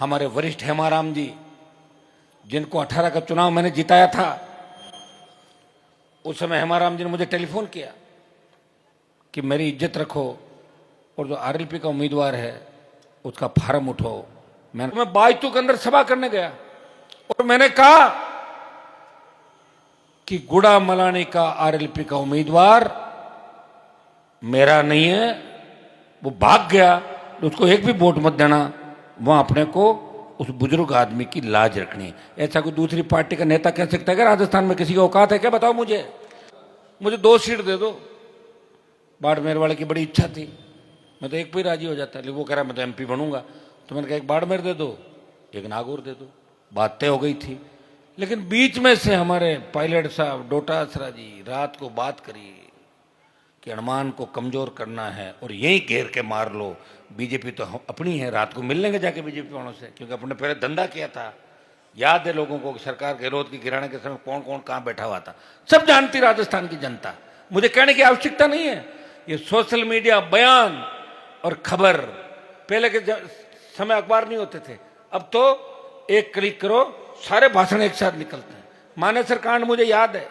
हमारे वरिष्ठ हेमाराम जी, जिनको 18 का चुनाव मैंने जिताया था, उस समय हेमाराम जी ने मुझे टेलीफोन किया कि मेरी इज्जत रखो और जो आरएलपी का उम्मीदवार है उसका फार्म उठाओ। मैं बायतू के अंदर सभा करने गया और मैंने कहा कि गुड़ा मलानी का आरएलपी का उम्मीदवार मेरा नहीं है, वो भाग गया, तो उसको एक भी वोट मत देना। वहां अपने को उस बुजुर्ग आदमी की लाज रखनी है। ऐसा कोई दूसरी पार्टी का नेता कह सकता है कि राजस्थान में किसी का औकात है क्या? बताओ मुझे 2 सीट दे दो। बाड़मेर वाले की बड़ी इच्छा थी, मैं तो एक पे ही राजी हो जाता, लेकिन वो कह रहा मैं तो एमपी बनूंगा। तो मैंने कहा एक बाड़मेर दे दो, एक नागौर दे दो, बात तय हो गई थी। लेकिन बीच में से हमारे पायलट साहब डोटासरा जी रात को बात करी कि हनुमान को कमजोर करना है और यही घेर के मार लो, बीजेपी तो अपनी है, रात को मिल लेंगे जाके बीजेपी वालों से, क्योंकि अपने पहले धंधा किया था। याद है लोगों को सरकार गहलोत की गिराने के समय कौन कौन कहां बैठा हुआ था, सब जानती राजस्थान की जनता। मुझे कहने की आवश्यकता नहीं है। ये सोशल मीडिया बयान और खबर, पहले के समय अखबार नहीं होते थे, अब तो एक क्लिक करो सारे भाषण एक साथ निकलते हैं। मानेसर कांड मुझे याद है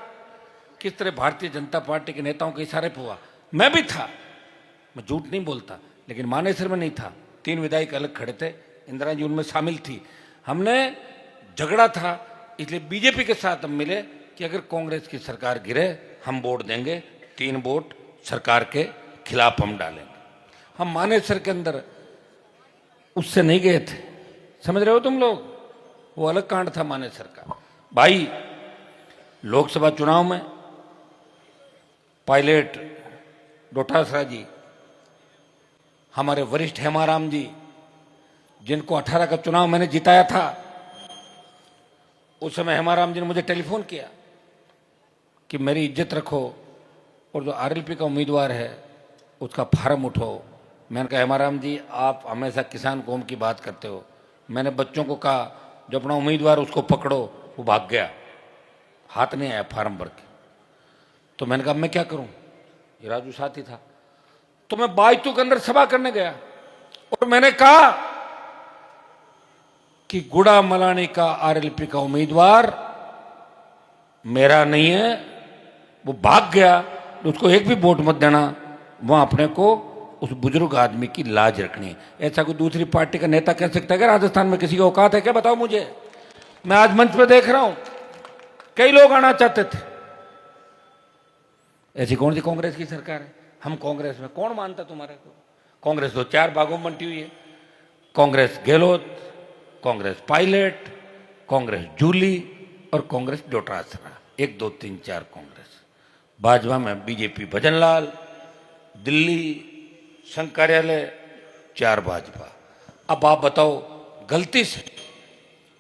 किस तरह भारतीय जनता पार्टी के नेताओं के इशारे पर हुआ। मैं भी था, मैं झूठ नहीं बोलता, लेकिन मानेसर में नहीं था। 3 विधायक अलग खड़े थे, इंदिरा जी उनमें शामिल थी। हमने झगड़ा था, इसलिए बीजेपी के साथ हम मिले कि अगर कांग्रेस की सरकार गिरे हम वोट देंगे, 3 वोट सरकार के खिलाफ हम डालेंगे। हम मानेसर के अंदर उससे नहीं गए थे, समझ रहे हो तुम लोग, वो अलग कांड था मानेसर का। भाई लोकसभा चुनाव में पायलट डोटासरा जी, हमारे वरिष्ठ हेमाराम जी, जिनको 18 का चुनाव मैंने जिताया था, उस समय हेमाराम जी ने मुझे टेलीफोन किया कि मेरी इज्जत रखो और जो आरएलपी का उम्मीदवार है उसका फार्म उठाओ। मैंने कहा हेमाराम जी आप हमेशा किसान कौम की बात करते हो, मैंने बच्चों को कहा जो अपना उम्मीदवार उसको पकड़ो, वो भाग गया, हाथ नहीं आया फार्म भर के। तो मैंने कहा मैं क्या करूं, ये राजू साथी था। तो मैं बायतू के अंदर सभा करने गया और मैंने कहा कि गुड़ा मलानी का आरएलपी का उम्मीदवार मेरा नहीं है, वो भाग गया, तो उसको एक भी वोट मत देना। वहां अपने को उस बुजुर्ग आदमी की लाज रखनी है। ऐसा कोई दूसरी पार्टी का नेता कह सकता है कि राजस्थान में किसी का औकात है क्या? बताओ मुझे। मैं आज मंच पे देख रहा हूं कई लोग आना चाहते थे, ऐसी कौन सी कांग्रेस की सरकार है? हम कांग्रेस में, कौन मानता तुम्हारे को? कांग्रेस तो 4 भागों में बंटी हुई है, कांग्रेस गहलोत, कांग्रेस पायलट, कांग्रेस जूली और कांग्रेस डोटासरा। 1 2 3 4 कांग्रेस। भाजपा में बीजेपी भजनलाल, दिल्ली संघ कार्यालय, 4 भाजपा। अब आप बताओ, गलती से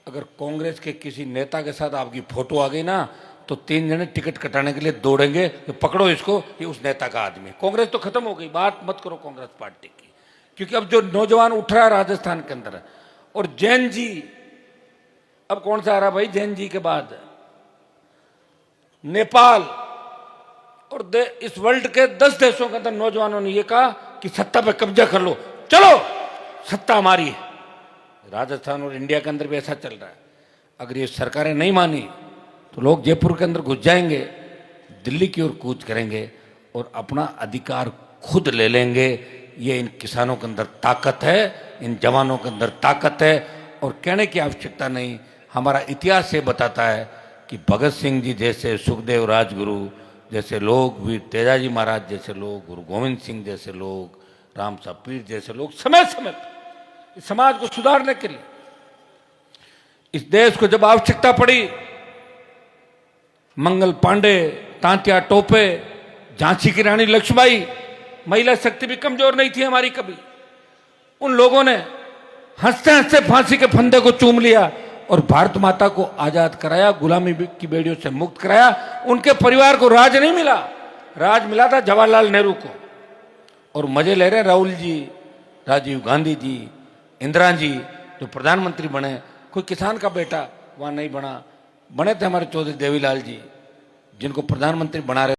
अगर कांग्रेस के किसी नेता के साथ आपकी फोटो आ गई ना, तो 3 जने टिकट कटाने के लिए दौड़ेंगे कि पकड़ो इसको, ये उस नेता का आदमी है। कांग्रेस तो खत्म हो गई, बात मत करो कांग्रेस पार्टी की, क्योंकि अब जो नौजवान उठ रहा है राजस्थान के अंदर, और जैन जी, अब कौन सा आ रहा भाई जैन जी के बाद? नेपाल और इस वर्ल्ड के 10 देशों के अंदर नौजवानों ने यह कहा कि सत्ता पे कब्जा कर लो, चलो सत्ता हमारी है। राजस्थान और इंडिया के अंदर भी ऐसा चल रहा है। अगर ये सरकारें नहीं मानी तो लोग जयपुर के अंदर घुस जाएंगे, दिल्ली की ओर कूच करेंगे और अपना अधिकार खुद ले लेंगे। ये इन किसानों के अंदर ताकत है, इन जवानों के अंदर ताकत है, और कहने की आवश्यकता नहीं। हमारा इतिहास ये बताता है कि भगत सिंह जी जैसे, सुखदेव राजगुरु जैसे लोग, वीर तेजाजी महाराज जैसे लोग, गुरु गोविंद सिंह जैसे लोग, राम साहब पीर जैसे लोग समय समय पर इस समाज को सुधारने के लिए, इस देश को जब आवश्यकता पड़ी, मंगल पांडे, तांत्या टोपे, झांसी की रानी लक्ष्मीबाई, महिला शक्ति भी कमजोर नहीं थी हमारी कभी, उन लोगों ने हंसते हंसते फांसी के फंदे को चूम लिया और भारत माता को आजाद कराया, गुलामी की बेड़ियों से मुक्त कराया। उनके परिवार को राज नहीं मिला, राज मिला था जवाहरलाल नेहरू को, और मजे ले रहे राहुल जी, राजीव गांधी जी, इंदिरा जी जो प्रधानमंत्री बने। कोई किसान का बेटा वहां नहीं बना, बने थे हमारे चौधरी देवीलाल जी, जिनको प्रधानमंत्री बना रहे